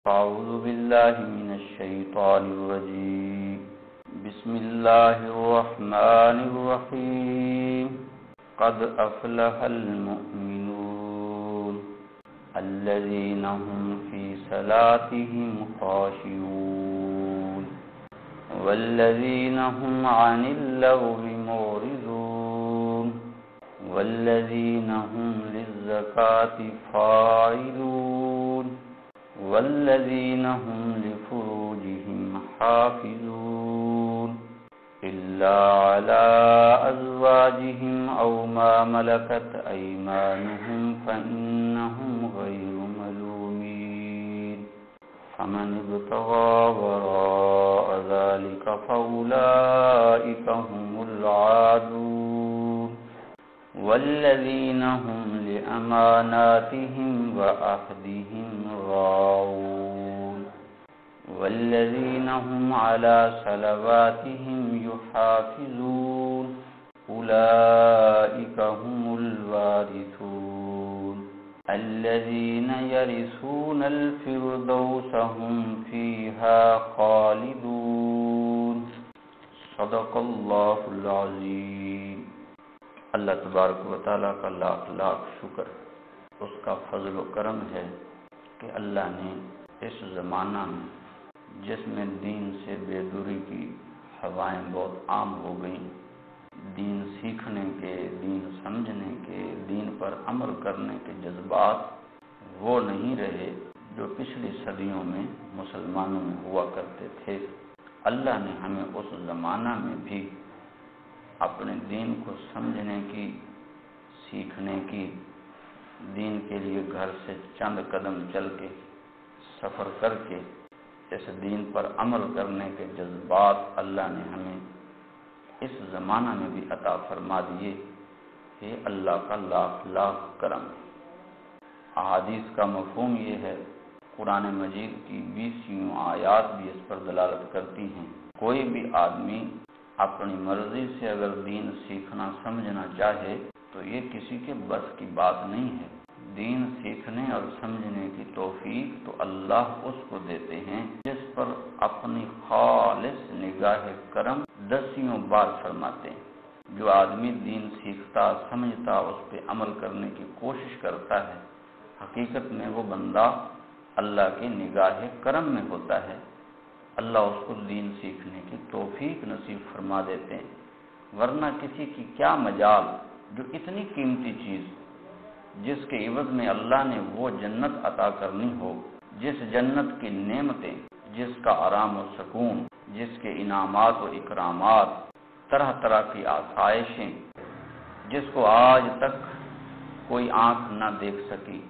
أعوذ بالله من الشيطان الرجيم بسم الله الرحمن الرحيم قد أفلح المؤمنون الذين هم في صلاتهم خاشعون والذين هم عن اللغو معرضون والذين هم للزكاة فاعلون والذين هم لفروجهم حافظون إلا على أزواجهم أو ما ملكت أيمانهم فإنهم غير ملومين فمن ابتغى وراء ذلك فأولئك هم العادون والذين هم لأماناتهم وعهدهم راعون والذين هم على صلواتهم يحافظون أولئك هم الوارثون الذين يرثون الفردوس هم فيها خالدون صدق الله العظيم۔ اللہ تبارک و تعالیٰ کا لاکھ لاکھ شکر، اس کا فضل و کرم ہے کہ اللہ نے اس زمانہ میں جس میں دین سے بے دوری کی ہوائیں بہت عام ہو گئیں، دین سیکھنے کے، دین سمجھنے کے، دین پر عمل کرنے کے جذبات وہ نہیں رہے جو پچھلی صدیوں میں مسلمانوں میں ہوا کرتے تھے۔ اللہ نے ہمیں اس زمانہ میں بھی اپنے دین کو سمجھنے کی، سیکھنے کی، دین کے لیے گھر سے چند قدم چل کے، سفر کر کے اس دین پر عمل کرنے کے جذبات اللہ نے ہمیں اس زمانہ میں بھی عطا فرما دیے۔ یہ اللہ کا لاکھ لاکھ کرم ہے۔ احادیث کا مفہوم یہ ہے، قرآن مجید کی 20 آیات بھی اس پر دلالت کرتی ہیں۔ کوئی بھی آدمی اپنی مرضی سے اگر دین سیکھنا سمجھنا چاہے تو یہ کسی کے بس کی بات نہیں ہے۔ دین سیکھنے اور سمجھنے کی توفیق تو اللہ اس کو دیتے ہیں جس پر اپنی خالص نگاہ کرم دسیوں بار فرماتے ہیں۔ جو آدمی دین سیکھتا، سمجھتا، اس پہ عمل کرنے کی کوشش کرتا ہے، حقیقت میں وہ بندہ اللہ کی نگاہ کرم میں ہوتا ہے۔ اللہ اس کو دین سیکھنے کی توفیق نصیب فرما دیتے ہیں، ورنہ کسی کی کیا مجال جو اتنی قیمتی چیز جس کے عوض میں اللہ نے وہ جنت عطا کرنی ہو، جس جنت کی نعمتیں، جس کا آرام و سکون، جس کے انعامات و اکرامات، طرح طرح کی آسائشیں، جس کو آج تک کوئی آنکھ نہ دیکھ سکی،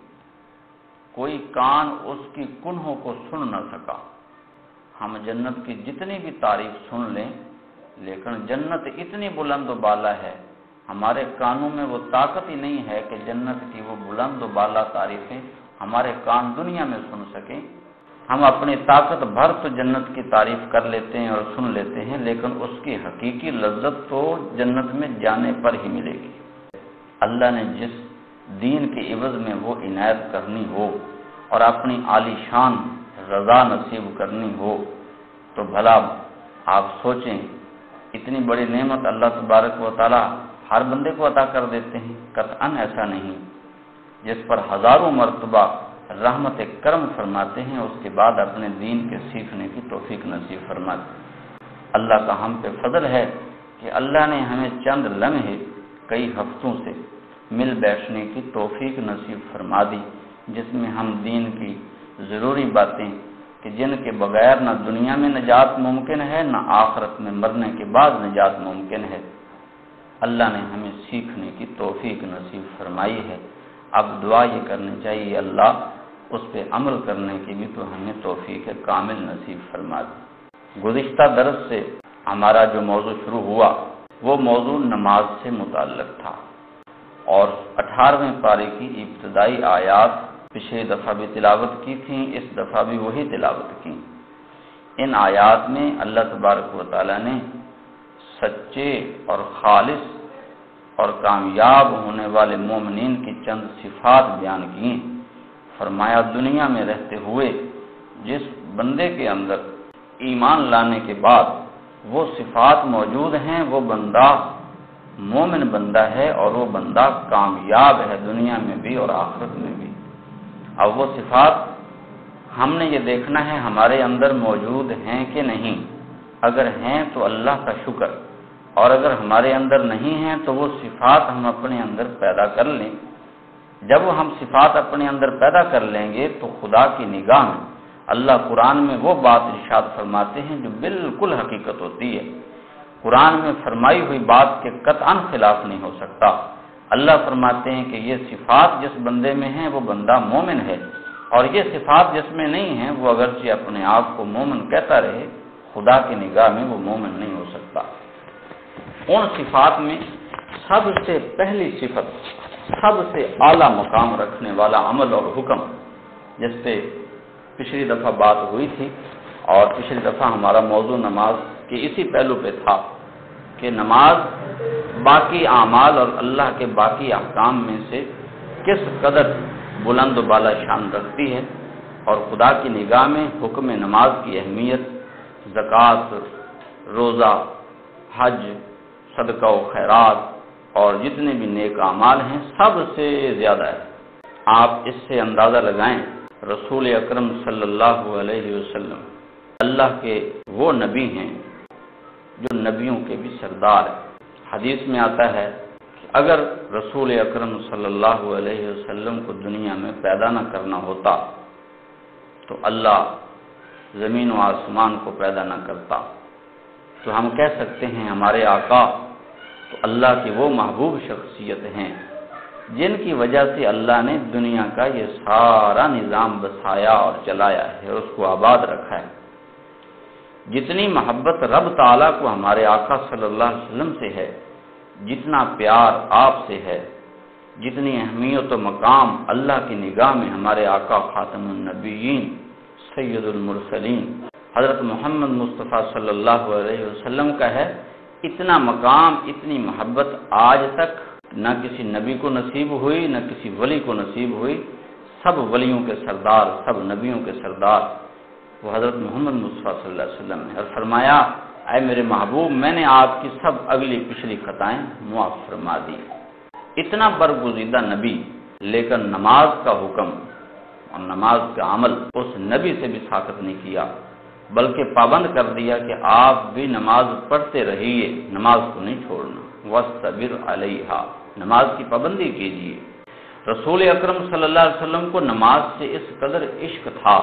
کوئی کان اس کی کنہوں کو سن نہ سکا۔ ہم جنت کی جتنی بھی تعریف سن لیں، لیکن جنت اتنی بلند و بالا ہے، ہمارے کانوں میں وہ طاقت ہی نہیں ہے کہ جنت کی وہ بلند و بالا تعریفیں ہمارے کان دنیا میں سن سکیں۔ ہم اپنی طاقت بھر تو جنت کی تعریف کر لیتے ہیں اور سن لیتے ہیں، لیکن اس کی حقیقی لذت تو جنت میں جانے پر ہی ملے گی۔ اللہ نے جس دین کے عوض میں وہ عنایت کرنی ہو اور اپنی عالی شان رضا نصیب کرنی ہو تو بھلا آپ سوچیں، اتنی بڑی نعمت اللہ تبارک و تعالی ہر بندے کو عطا کر دیتے ہیں؟ قطعاً ایسا نہیں۔ جس پر ہزاروں مرتبہ رحمت کرم فرماتے ہیں، اس کے بعد اپنے دین کے سیکھنے کی توفیق نصیب فرماتے ہیں۔ اللہ کا ہم پہ فضل ہے کہ اللہ نے ہمیں چند لمحے کئی ہفتوں سے مل بیٹھنے کی توفیق نصیب فرما دی، جس میں ہم دین کی ضروری باتیں کہ جن کے بغیر نہ دنیا میں نجات ممکن ہے، نہ آخرت میں مرنے کے بعد نجات ممکن ہے، اللہ نے ہمیں سیکھنے کی توفیق نصیب فرمائی ہے۔ اب دعا یہ کرنی چاہیے، اللہ اس پہ عمل کرنے کی بھی تو ہمیں توفیق کامل نصیب فرما دی۔ گزشتہ درس سے ہمارا جو موضوع شروع ہوا وہ موضوع نماز سے متعلق تھا، اور 18ویں پارے کی ابتدائی آیات پچھلے دفعہ بھی تلاوت کی تھیں، اس دفعہ بھی وہی تلاوت کی۔ ان آیات میں اللہ تبارک و تعالی نے سچے اور خالص اور کامیاب ہونے والے مومنین کی چند صفات بیان کی۔ فرمایا دنیا میں رہتے ہوئے جس بندے کے اندر ایمان لانے کے بعد وہ صفات موجود ہیں، وہ بندہ مومن بندہ ہے اور وہ بندہ کامیاب ہے دنیا میں بھی اور آخرت میں بھی۔ اب وہ صفات ہم نے یہ دیکھنا ہے ہمارے اندر موجود ہیں کہ نہیں، اگر ہیں تو اللہ کا شکر، اور اگر ہمارے اندر نہیں ہیں تو وہ صفات ہم اپنے اندر پیدا کر لیں۔ جب ہم صفات اپنے اندر پیدا کر لیں گے تو خدا کی نگاہ میں اللہ قرآن میں وہ بات ارشاد فرماتے ہیں جو بالکل حقیقت ہوتی ہے۔ قرآن میں فرمائی ہوئی بات کے قطعاً خلاف نہیں ہو سکتا۔ اللہ فرماتے ہیں کہ یہ صفات جس بندے میں ہیں وہ بندہ مومن ہے، اور یہ صفات جس میں نہیں ہیں وہ اگرچہ اپنے آپ کو مومن کہتا رہے، خدا کی نگاہ میں وہ مومن نہیں ہو سکتا۔ ان صفات میں سب سے پہلی صفت، سب سے اعلیٰ مقام رکھنے والا عمل اور حکم، جس پہ پچھلی دفعہ بات ہوئی تھی، اور پچھلی دفعہ ہمارا موضوع نماز کے اسی پہلو پہ تھا کہ نماز باقی اعمال اور اللہ کے باقی احکام میں سے کس قدر بلند و بالا شان رکھتی ہے، اور خدا کی نگاہ میں حکم نماز کی اہمیت زکوٰۃ، روزہ، حج، صدقہ و خیرات اور جتنے بھی نیک اعمال ہیں سب سے زیادہ ہے۔ آپ اس سے اندازہ لگائیں، رسول اکرم صلی اللہ علیہ وسلم اللہ کے وہ نبی ہیں جو نبیوں کے بھی سردار ہیں۔ حدیث میں آتا ہے کہ اگر رسول اکرم صلی اللہ علیہ وسلم کو دنیا میں پیدا نہ کرنا ہوتا تو اللہ زمین و آسمان کو پیدا نہ کرتا، تو ہم کہہ سکتے ہیں ہمارے آقا تو اللہ کی وہ محبوب شخصیت ہیں جن کی وجہ سے اللہ نے دنیا کا یہ سارا نظام بسایا اور چلایا ہے اور اس کو آباد رکھا ہے۔ جتنی محبت رب تعالیٰ کو ہمارے آقا صلی اللہ علیہ وسلم سے ہے، جتنا پیار آپ سے ہے، جتنی اہمیت و مقام اللہ کی نگاہ میں ہمارے آقا خاتم النبیین سید المرسلین حضرت محمد مصطفیٰ صلی اللہ علیہ وسلم کا ہے، اتنا مقام، اتنی محبت آج تک نہ کسی نبی کو نصیب ہوئی، نہ کسی ولی کو نصیب ہوئی۔ سب ولیوں کے سردار، سب نبیوں کے سردار وہ حضرت محمد مصطفیٰ صلی اللہ علیہ وسلم ہے، اور فرمایا اے میرے محبوب، میں نے آپ کی سب اگلی پچھلی خطائیں معاف فرما دی۔ اتنا برگزیدہ نبی، لیکن نماز کا حکم اور نماز کا عمل اس نبی سے بھی ساقط نہیں کیا، بلکہ پابند کر دیا کہ آپ بھی نماز پڑھتے رہیے، نماز کو نہیں چھوڑنا۔ وَاسْتَبِرْ عَلَيْهَا، نماز کی پابندی کیجیے۔ رسول اکرم صلی اللہ علیہ وسلم کو نماز سے اس قدر عشق تھا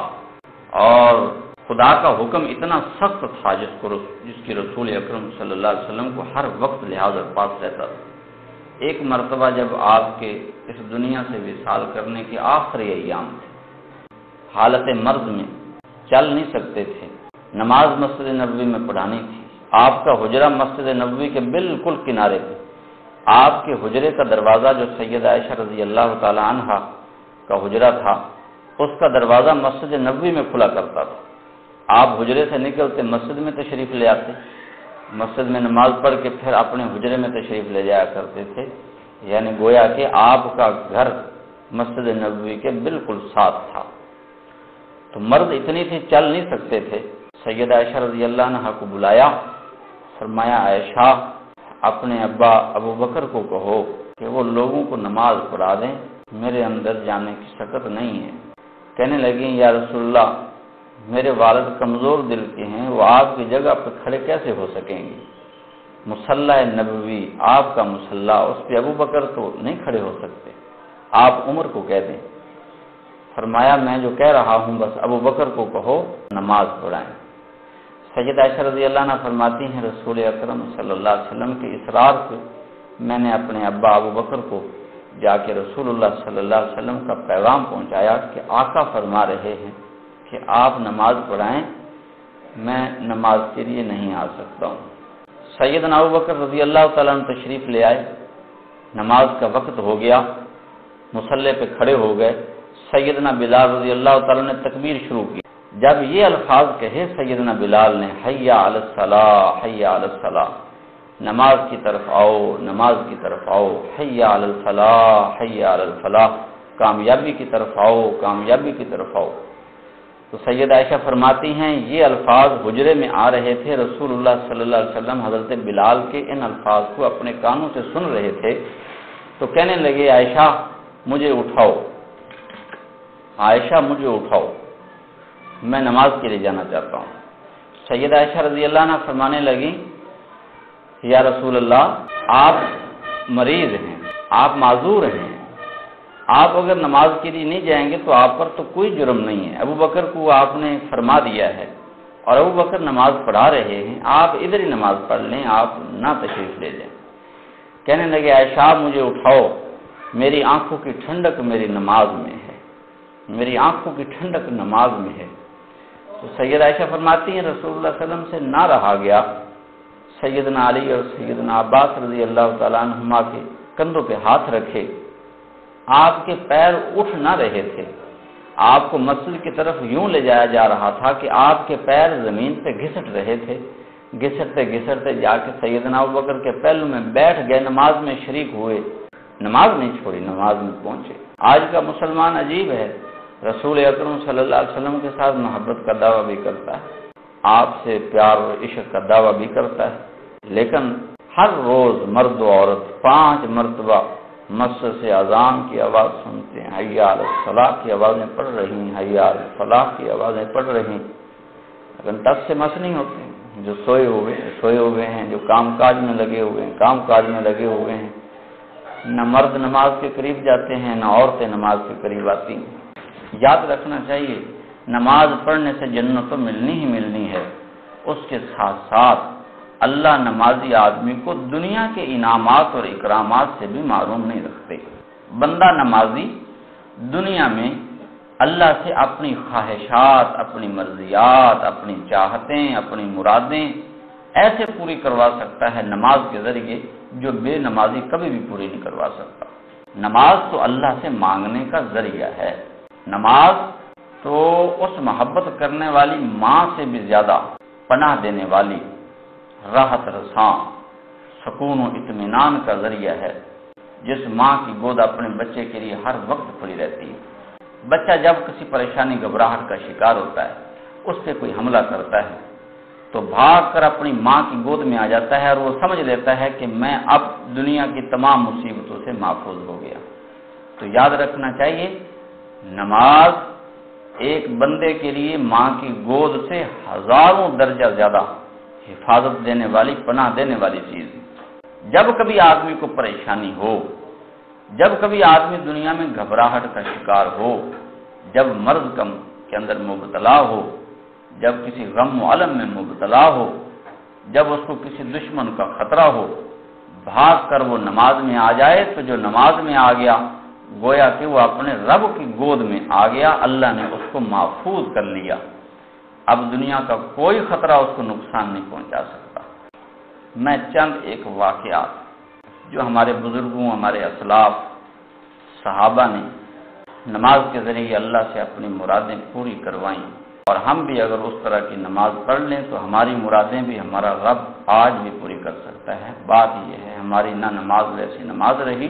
اور خدا کا حکم اتنا سخت تھا جس کی رسول اکرم صلی اللہ علیہ وسلم کو ہر وقت لحاظ اور پاس رہتا تھا۔ ایک مرتبہ جب آپ کے اس دنیا سے وصال کرنے کے آخری ایام تھے، حالت مرض میں چل نہیں سکتے تھے، نماز مسجد نبوی میں پڑھانی تھی۔ آپ کا حجرہ مسجد نبوی کے بالکل کنارے پہ، آپ کے حجرے کا دروازہ جو سیدہ عائشہ رضی اللہ تعالی عنہا کا حجرہ تھا، اس کا دروازہ مسجد نبوی میں کھلا کرتا تھا۔ آپ حجرے سے نکلتے مسجد میں تشریف لے آتے، مسجد میں نماز پڑھ کے پھر اپنے حجرے میں تشریف لے جایا کرتے تھے، یعنی گویا کہ آپ کا گھر مسجد نبوی کے بالکل ساتھ تھا۔ تو مرض اتنی تھی چل نہیں سکتے تھے، سیدہ عائشہ رضی اللہ عنہا کو بلایا، فرمایا عائشہ اپنے ابا ابو بکر کو کہو کہ وہ لوگوں کو نماز پڑھا دیں، میرے اندر جانے کی سکت نہیں ہے۔ کہنے لگیں یا رسول اللہ، میرے والد کمزور دل کے ہیں، وہ آپ کی جگہ پہ کھڑے کیسے ہو سکیں گے؟ مصلی نبوی آپ کا مصلی، اس پہ ابو بکر تو نہیں کھڑے ہو سکتے، آپ عمر کو کہہ دیں۔ فرمایا میں جو کہہ رہا ہوں بس ابو بکر کو کہو نماز پڑھائیں۔ سیدہ عائشہ رضی اللہ عنہ فرماتی ہیں رسول اکرم صلی اللہ علیہ وسلم کے اصرار سے میں نے اپنے ابا ابو بکر کو جا کے رسول اللہ صلی اللہ علیہ وسلم کا پیغام پہنچایا کہ آقا فرما رہے ہیں کہ آپ نماز پڑھائیں، میں نماز کے لیے نہیں آ سکتا ہوں۔ سیدنا ابو بکر رضی اللہ تعالیٰ عنہ تشریف لے آئے، نماز کا وقت ہو گیا، مصلی پہ کھڑے ہو گئے۔ سیدنا بلال رضی اللہ تعالیٰ نے تکبیر شروع کی۔ جب یہ الفاظ کہے سیدنا بلال نے حی علی الصلاۃ، حی علی الصلاۃ، نماز کی طرف آؤ، نماز کی طرف آؤ، حی علی الفلاح، حی علی الفلاح، کامیابی کی طرف آؤ، کامیابی کی طرف آؤ۔ تو سید عائشہ فرماتی ہیں یہ الفاظ حجرے میں آ رہے تھے، رسول اللہ صلی اللہ علیہ وسلم حضرت بلال کے ان الفاظ کو اپنے کانوں سے سن رہے تھے، تو کہنے لگے عائشہ مجھے اٹھاؤ، عائشہ مجھے اٹھاؤ، میں نماز کے لیے جانا چاہتا ہوں۔ سید عائشہ رضی اللہ عنہ فرمانے لگی یا رسول اللہ آپ مریض ہیں، آپ معذور ہیں، آپ اگر نماز کے لیے نہیں جائیں گے تو آپ پر تو کوئی جرم نہیں ہے، ابو بکر کو آپ نے فرما دیا ہے اور ابو بکر نماز پڑھا رہے ہیں، آپ ادھر ہی نماز پڑھ لیں، آپ نہ تشریف لے جائیں۔ کہنے لگے عائشہ مجھے اٹھاؤ، میری آنکھوں کی ٹھنڈک میری نماز میں ہے، میری آنکھوں کی ٹھنڈک نماز میں ہے۔ تو سید عائشہ فرماتی ہیں رسول اللہ صلی اللہ علیہ وسلم سے نہ رہا گیا، سیدنا علی اور سیدنا عباس رضی اللہ تعالیٰ عنہما کے کندھوں پہ ہاتھ رکھے، آپ کے پیر اٹھ نہ رہے تھے، آپ کو مسجد کی طرف یوں لے جایا جا رہا تھا کہ آپ کے پیر زمین پہ گھسٹ رہے تھے، گھسٹتے گھسٹتے جا کے سیدنا ابوبکر کے پہلو میں بیٹھ گئے، نماز میں شریک ہوئے، نماز نہیں چھوڑی، نماز میں پہنچے۔ آج کا مسلمان عجیب ہے، رسول اکرم صلی اللہ علیہ وسلم کے ساتھ محبت کا دعویٰ بھی کرتا ہے، آپ سے پیار اور عشق کا دعویٰ بھی کرتا ہے، لیکن ہر روز مرد و عورت 5 مرتبہ مسجد سے اذان کی آواز سنتے ہیں، حی علی الصلاۃ کی آوازیں پڑھ رہی ہیں، حی علی الفلاح کی آوازیں پڑھ رہی ہیں، لیکن تب سے مس نہیں ہوتے، جو سوئے ہوئے ہیں، جو کام کاج میں لگے ہوئے ہیں، کام کاج میں لگے ہوئے ہیں، نہ مرد نماز کے قریب جاتے ہیں، نہ عورتیں نماز کے قریب آتی ہیں۔ یاد رکھنا چاہیے نماز پڑھنے سے جنت تو ملنی ہی ملنی ہے، اس کے ساتھ ساتھ اللہ نمازی آدمی کو دنیا کے انعامات اور اکرامات سے بھی محروم نہیں رکھتے۔ بندہ نمازی دنیا میں اللہ سے اپنی خواہشات، اپنی مرضیات، اپنی چاہتیں، اپنی مرادیں ایسے پوری کروا سکتا ہے نماز کے ذریعے جو بے نمازی کبھی بھی پوری نہیں کروا سکتا۔ نماز تو اللہ سے مانگنے کا ذریعہ ہے، نماز تو اس محبت کرنے والی ماں سے بھی زیادہ پناہ دینے والی، راحت رساں، سکون و اطمینان کا ذریعہ ہے، جس ماں کی گود اپنے بچے کے لیے ہر وقت کھلی رہتی ہے۔ بچہ جب کسی پریشانی گھبراہٹ کا شکار ہوتا ہے، اس پہ کوئی حملہ کرتا ہے تو بھاگ کر اپنی ماں کی گود میں آ جاتا ہے اور وہ سمجھ لیتا ہے کہ میں اب دنیا کی تمام مصیبتوں سے محفوظ ہو گیا۔ تو یاد رکھنا چاہیے نماز ایک بندے کے لیے ماں کی گود سے 1000 درجہ زیادہ حفاظت دینے والی، پناہ دینے والی چیز۔ جب کبھی آدمی کو پریشانی ہو، جب کبھی آدمی دنیا میں گھبراہٹ کا شکار ہو، جب مرض کے اندر مبتلا ہو، جب کسی غم و علم میں مبتلا ہو، جب اس کو کسی دشمن کا خطرہ ہو، بھاگ کر وہ نماز میں آ جائے تو جو نماز میں آ گیا گویا کہ وہ اپنے رب کی گود میں آ گیا، اللہ نے اس کو محفوظ کر لیا، اب دنیا کا کوئی خطرہ اس کو نقصان نہیں پہنچا سکتا۔ میں چند ایک واقعات جو ہمارے بزرگوں، ہمارے اسلاف صحابہ نے نماز کے ذریعے اللہ سے اپنی مرادیں پوری کروائیں، اور ہم بھی اگر اس طرح کی نماز پڑھ لیں تو ہماری مرادیں بھی ہمارا رب آج بھی پوری کر سکتا ہے۔ بات یہ ہے ہماری نہ نماز ویسی نماز رہی،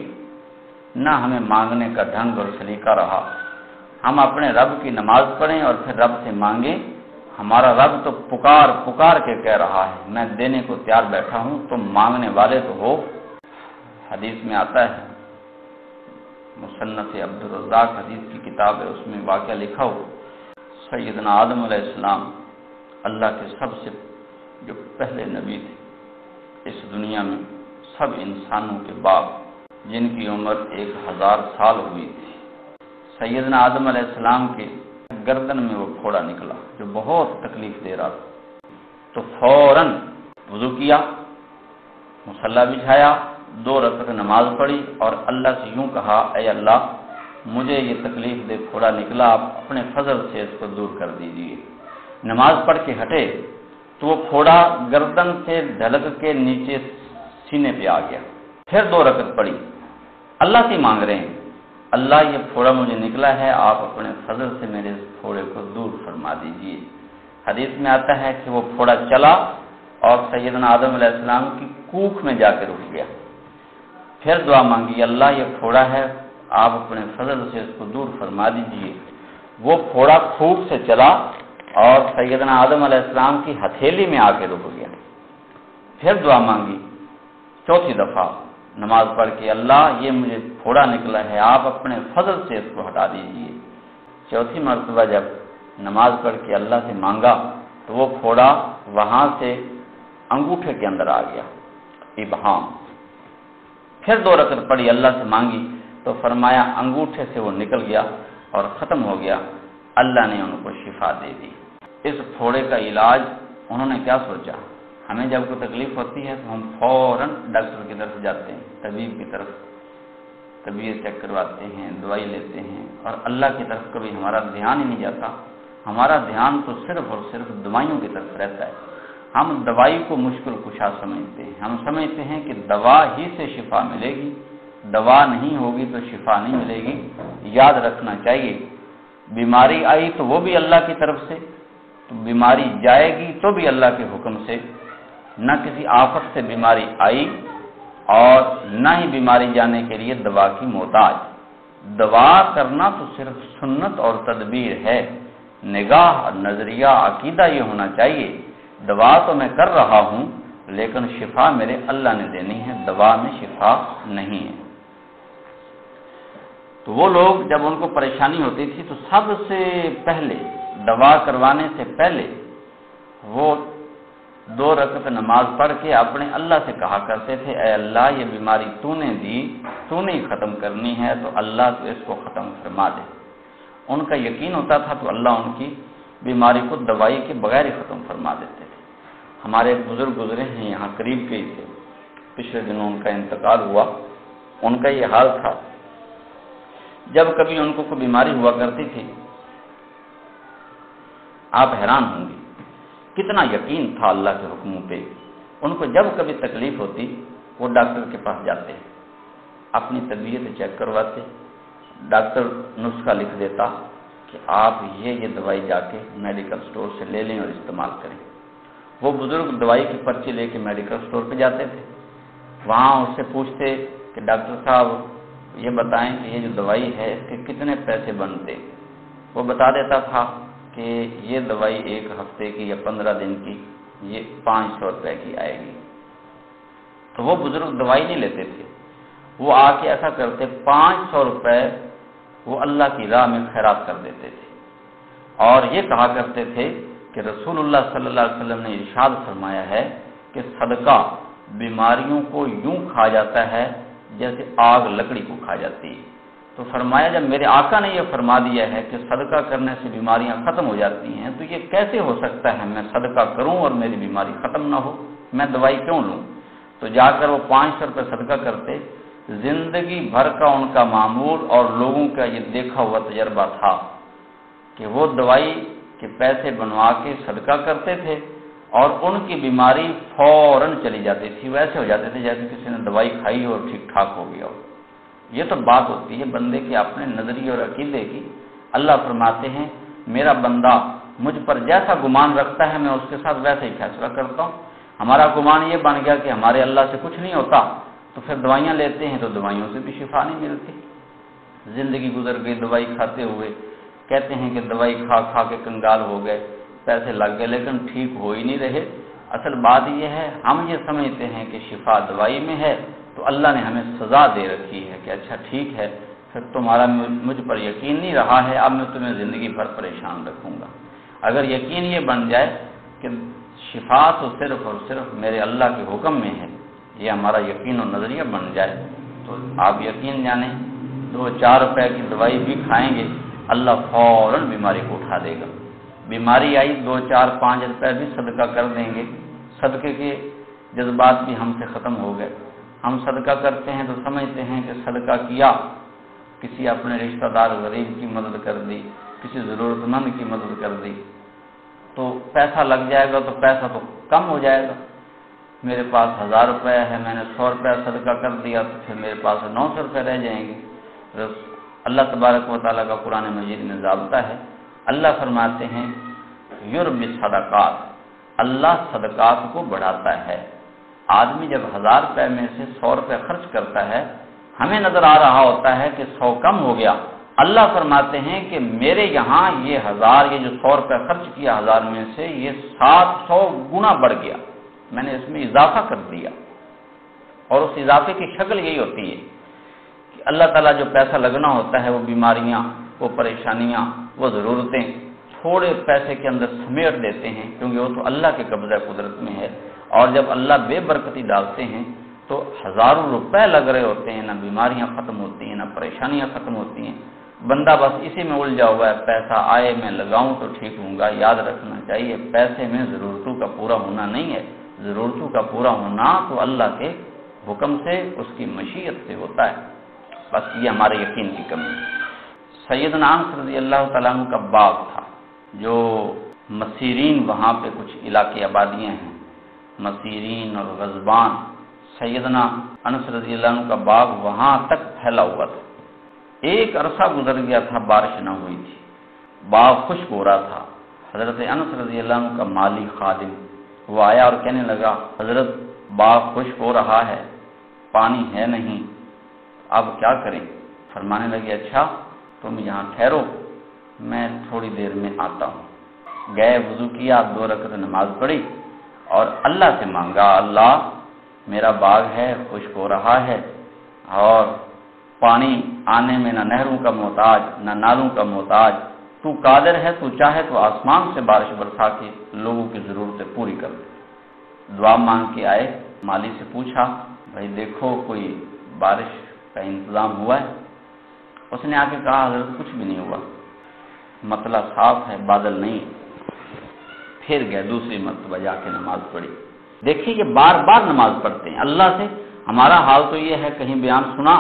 نہ ہمیں مانگنے کا ڈھنگ اور سلیقہ رہا۔ ہم اپنے رب کی نماز پڑھیں اور پھر رب سے مانگیں، ہمارا رب تو پکار کے کہہ رہا ہے میں دینے کو تیار بیٹھا ہوں، تم مانگنے والے تو ہو۔ حدیث میں آتا ہے، مصنف عبدالرزاق حدیث کی کتاب ہے، اس میں واقعہ لکھا ہو، سیدنا آدم علیہ السلام اللہ کے سب سے جو پہلے نبی تھے اس دنیا میں، سب انسانوں کے باپ، جن کی عمر 1000 سال ہوئی تھی، سیدنا آدم علیہ السلام کے گردن میں وہ پھوڑا نکلا جو بہت تکلیف دے رہا تھا، تو فوراً وضو کیا، مصلی بچھایا، 2 رکعت نماز پڑھی اور اللہ سے یوں کہا اے اللہ مجھے یہ تکلیف دے پھوڑا نکلا، آپ اپنے فضل سے اس کو دور کر دیجیے۔ نماز پڑھ کے ہٹے تو وہ پھوڑا گردن سے ڈھلک کے نیچے سینے پہ آ گیا، پھر 2 رکعت پڑھی، اللہ سے مانگ رہے ہیں اللہ یہ پھوڑا مجھے نکلا ہے، آپ اپنے فضل سے میرے اس پھوڑے کو دور فرما دیجیے۔ حدیث میں آتا ہے کہ وہ پھوڑا چلا اور سیدنا آدم علیہ السلام کی کوکھ میں جا کے رک گیا، پھر دعا مانگی اللہ یہ پھوڑا ہے آپ اپنے فضل سے اس کو دور فرما دیجیے۔ وہ پھوڑا خوب سے چلا اور سیدنا آدم علیہ السلام کی ہتھیلی میں آ کے رک گیا۔ پھر دعا مانگی 4تھی دفعہ نماز پڑھ کے، اللہ یہ مجھے پھوڑا نکلا ہے، آپ اپنے فضل سے اس کو ہٹا دیجیے۔ 4تھی مرتبہ جب نماز پڑھ کے اللہ سے مانگا تو وہ پھوڑا وہاں سے انگوٹھے کے اندر آ گیا، ابہام۔ پھر 2 رکعت پڑھی، اللہ سے مانگی تو فرمایا انگوٹھے سے وہ نکل گیا اور ختم ہو گیا۔ اللہ نے ان کو شفا دے دی۔ اس پھوڑے کا علاج انہوں نے کیا سوچا؟ ہمیں جب کوئی تکلیف ہوتی ہے تو ہم فوراً ڈاکٹر کی طرف جاتے ہیں، طبیب کی طرف، طبیعت چیک کرواتے ہیں، دوائی لیتے ہیں، اور اللہ کی طرف کبھی ہمارا دھیان ہی نہیں جاتا۔ ہمارا دھیان تو صرف اور صرف دوائیوں کی طرف رہتا ہے۔ ہم دوائی کو مشکل کشا سمجھتے ہیں، ہم سمجھتے ہیں کہ دوا ہی سے شفا ملے گی، دوا نہیں ہوگی تو شفا نہیں ملے گی۔ یاد رکھنا چاہیے بیماری آئی تو وہ بھی اللہ کی طرف سے، تو بیماری جائے گی تو بھی اللہ کے حکم سے۔ نہ کسی آفت سے بیماری آئی اور نہ ہی بیماری جانے کے لیے دوا کی محتاج۔ دوا کرنا تو صرف سنت اور تدبیر ہے، نگاہ، نظریہ، عقیدہ یہ ہونا چاہیے دوا تو میں کر رہا ہوں لیکن شفا میرے اللہ نے دینی ہے، دوا میں شفا نہیں ہے۔ تو وہ لوگ جب ان کو پریشانی ہوتی تھی تو سب سے پہلے دوا کروانے سے پہلے وہ 2 رکعت نماز پڑھ کے اپنے اللہ سے کہا کرتے تھے، اے اللہ یہ بیماری تو نے دی، تو نے ختم کرنی ہے تو اللہ تو اس کو ختم فرما دے۔ ان کا یقین ہوتا تھا تو اللہ ان کی بیماری کو دوائی کے بغیر ہی ختم فرما دیتے تھے۔ ہمارے ایک بزرگ گزرے ہیں یہاں قریب کے ہی تھے، پچھلے دنوں ان کا انتقال ہوا۔ ان کا یہ حال تھا، جب کبھی ان کو کوئی بیماری ہوا کرتی تھی، آپ حیران ہوں گے کتنا یقین تھا اللہ کے حکموں پہ۔ ان کو جب کبھی تکلیف ہوتی وہ ڈاکٹر کے پاس جاتے، اپنی طبیعت چیک کرواتے، ڈاکٹر نسخہ لکھ دیتا کہ آپ یہ دوائی جا کے میڈیکل سٹور سے لے لیں اور استعمال کریں۔ وہ بزرگ دوائی کی پرچی لے کے میڈیکل سٹور پہ جاتے تھے، وہاں اس سے پوچھتے کہ ڈاکٹر صاحب یہ بتائیں کہ یہ جو دوائی ہے اس کے کتنے پیسے بنتے؟ وہ بتا دیتا تھا کہ یہ دوائی 1 ہفتے کی یا 15 دن کی یہ 500 روپے کی آئے گی۔ تو وہ بزرگ دوائی نہیں لیتے تھے، وہ آ کے ایسا کرتے 500 روپے وہ اللہ کی راہ میں خیرات کر دیتے تھے، اور یہ کہا کرتے تھے کہ رسول اللہ صلی اللہ علیہ وسلم نے ارشاد فرمایا ہے کہ صدقہ بیماریوں کو یوں کھا جاتا ہے جیسے آگ لکڑی کو کھا جاتی ہے۔ تو فرمایا جب میرے آقا نے یہ فرما دیا ہے کہ صدقہ کرنے سے بیماریاں ختم ہو جاتی ہیں تو یہ کیسے ہو سکتا ہے میں صدقہ کروں اور میری بیماری ختم نہ ہو، میں دوائی کیوں لوں؟ تو جا کر وہ 500 روپے صدقہ کرتے۔ زندگی بھر کا ان کا معمول اور لوگوں کا یہ دیکھا ہوا تجربہ تھا کہ وہ دوائی کے پیسے بنوا کے صدقہ کرتے تھے اور ان کی بیماری فوراً چلی جاتی تھی، ویسے ہو جاتے تھے جیسے کسی نے دوائی کھائی اور ٹھیک ٹھاک ہو گیا ہو۔ یہ تو بات ہوتی ہے بندے کے اپنے نظریے اور عقیدے کی۔ اللہ فرماتے ہیں میرا بندہ مجھ پر جیسا گمان رکھتا ہے میں اس کے ساتھ ویسا ہی فیصلہ کرتا ہوں۔ ہمارا گمان یہ بن گیا کہ ہمارے اللہ سے کچھ نہیں ہوتا تو پھر دوائیاں لیتے ہیں تو دوائیوں سے بھی شفا نہیں ملتی۔ زندگی گزر گئی دوائی کھاتے ہوئے، کہتے ہیں کہ دوائی کھا کھا کے کنگال ہو گئے، پیسے لگ گئے لیکن ٹھیک ہو ہی نہیں رہے۔ اصل بات یہ ہے ہم یہ سمجھتے ہیں کہ شفا دوائی میں ہے تو اللہ نے ہمیں سزا دے رکھی ہے کہ اچھا ٹھیک ہے پھر تمہارا مجھ پر یقین نہیں رہا ہے، اب میں تمہیں زندگی بھر پریشان رکھوں گا۔ اگر یقین یہ بن جائے کہ شفا تو صرف اور صرف میرے اللہ کے حکم میں ہے، یہ ہمارا یقین اور نظریہ بن جائے تو آپ یقین جانیں 2-4 روپے کی دوائی بھی کھائیں گے اللہ فوراً بیماری کو اٹھا دے گا۔ بیماری آئی 2-4-5 روپے بھی صدقہ کر دیں گے، صدقے کے جذبات بھی ہم سے ختم ہو گئے۔ ہم صدقہ کرتے ہیں تو سمجھتے ہیں کہ صدقہ کیا، کسی اپنے رشتہ دار غریب کی مدد کر دی، کسی ضرورت مند کی مدد کر دی تو پیسہ لگ جائے گا، تو پیسہ تو کم ہو جائے گا۔ میرے پاس 1000 روپے ہے، میں نے 100 روپے صدقہ کر دیا تو پھر میرے پاس 900 روپے رہ جائیں گے۔ اللہ تبارک و تعالیٰ کا قرآن مجید میں ضابطہ ہے، اللہ فرماتے ہیں یربی صدقات، اللہ صدقات کو بڑھاتا ہے۔ آدمی جب 1000 روپے میں سے 100 روپے خرچ کرتا ہے، ہمیں نظر آ رہا ہوتا ہے کہ 100 کم ہو گیا، اللہ فرماتے ہیں کہ میرے یہاں یہ 1000 یہ جو 100 روپے خرچ کیا 1000 میں سے یہ 700 گنا بڑھ گیا، میں نے اس میں اضافہ کر دیا۔ اور اس اضافے کی شکل یہی ہوتی ہے کہ اللہ تعالیٰ جو پیسہ لگنا ہوتا ہے وہ بیماریاں، وہ پریشانیاں، وہ ضرورتیں تھوڑے پیسے کے اندر سمیٹ دیتے ہیں، کیونکہ وہ تو اللہ کے قبضہ قدرت میں ہے۔ اور جب اللہ بے برکتی ڈالتے ہیں تو ہزاروں روپے لگ رہے ہوتے ہیں، نہ بیماریاں ختم ہوتی ہیں، نہ پریشانیاں ختم ہوتی ہیں، بندہ بس اسی میں الجھا ہوا ہے، پیسہ آئے میں لگاؤں تو ٹھیک ہوں گا۔ یاد رکھنا چاہیے پیسے میں ضرورتوں کا پورا ہونا نہیں ہے، ضرورتوں کا پورا ہونا تو اللہ کے حکم سے، اس کی مشیت سے ہوتا ہے۔ بس یہ ہمارے یقین کی کمی ہے۔ سیدنا انس رضی اللہ تعالیٰ عنہ کا باغ تھا، جو مسیرین، وہاں پہ کچھ علاقے آبادیاں ہیں، مسیرین اور غضبان، سیدنا انس رضی اللہ عنہ کا باغ وہاں تک پھیلا ہوا تھا۔ ایک عرصہ گزر گیا تھا، بارش نہ ہوئی تھی، باغ خشک ہو رہا تھا۔ حضرت انس رضی اللہ عنہ کا مالی خادم وہ آیا اور کہنے لگا، حضرت باغ خشک ہو رہا ہے، پانی ہے نہیں، اب کیا کریں؟ فرمانے لگے، اچھا تم یہاں ٹھہرو، میں تھوڑی دیر میں آتا ہوں۔ گئے، وضو کیا، 2 رکعت نماز پڑھی اور اللہ سے مانگا، اللہ میرا باغ ہے، خشک ہو رہا ہے اور پانی آنے میں نہ نہروں کا محتاج نہ نالوں کا محتاج، تو قادر ہے، تو چاہے تو آسمان سے بارش برسا کے لوگوں کی ضرورتیں پوری کر دے۔ دعا مانگ کے آئے، مالی سے پوچھا، بھائی دیکھو کوئی بارش کا انتظام ہوا ہے؟ اس نے آ کے کہا، حضرت کچھ بھی نہیں ہوا، مسئلہ صاف ہے، بادل نہیں۔ پھر گئے، دوسری مرتبہ جا کے نماز پڑھی۔ دیکھیے یہ بار بار نماز پڑھتے ہیں اللہ سے۔ ہمارا حال تو یہ ہے، کہیں بیان سنا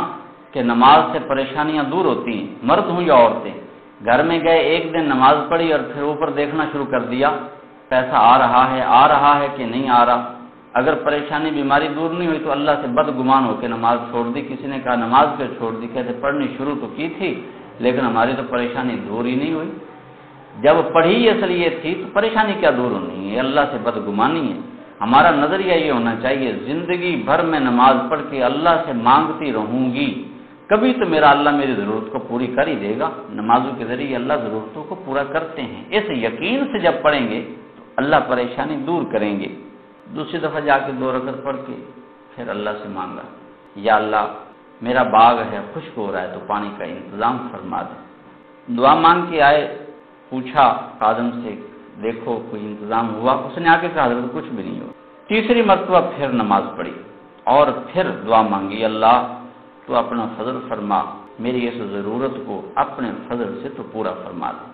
کہ نماز سے پریشانیاں دور ہوتی ہیں، مرد ہوں یا عورتیں۔ گھر میں گئے، ایک دن نماز پڑھی اور پھر اوپر دیکھنا شروع کر دیا، پیسہ آ رہا ہے کہ نہیں آ رہا۔ اگر پریشانی بیماری دور نہیں ہوئی تو اللہ سے بدگمان ہو کے نماز چھوڑ دی۔ کسی نے کہا نماز پہ چھوڑ دی، کہتے پڑھنی شروع تو کی تھی لیکن ہماری تو پریشانی دور ہی نہیں ہوئی۔ جب پڑھی اس لیے تھی تو پریشانی کیا دور ہونی ہے؟ اللہ سے بدگمانی ہے۔ ہمارا نظریہ یہ ہونا چاہیے، زندگی بھر میں نماز پڑھ کے اللہ سے مانگتی رہوں گی، کبھی تو میرا اللہ میری ضرورت کو پوری کر ہی دے گا۔ نمازوں کے ذریعے اللہ ضرورتوں کو پورا کرتے ہیں۔ اس یقین سے جب پڑھیں گے تو اللہ پریشانی دور کریں گے۔ دوسری دفعہ جا کے 2 رکعت پڑھ کے پھر اللہ سے مانگا، یا اللہ میرا باغ ہے، خشک ہو رہا ہے تو پانی کا انتظام فرما دے۔ دعا مانگ کے آئے، پوچھا خادم سے، دیکھو کوئی انتظام ہوا؟ اس نے آ کے کہا، حضرت کچھ بھی نہیں ہوا۔ تیسری مرتبہ پھر نماز پڑھی اور پھر دعا مانگی، اللہ تو اپنا فضل فرما، میری اس ضرورت کو اپنے فضل سے تو پورا فرما دے،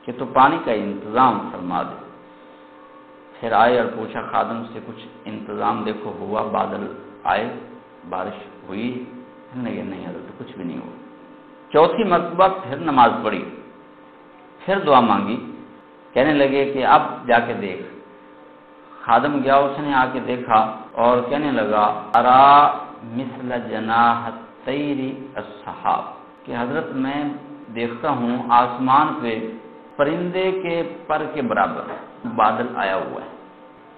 کہ تو پانی کا انتظام فرما دے۔ پھر آئے اور پوچھا خادم سے، کچھ انتظام دیکھو ہوا؟ بادل آئے، بارش ہوئی؟ نہیں حضرت کچھ بھی نہیں ہوا۔ چوتھی مرتبہ پھر نماز پڑھی، پھر دعا مانگی، کہنے لگے کہ اب جا کے دیکھ۔ خادم گیا، اس نے آ کے دیکھا اور کہنے لگا، ارا مثل جناح الطیر السحاب، کہ حضرت میں دیکھتا ہوں آسمان پہ پرندے کے پر کے برابر بادل آیا ہوا ہے۔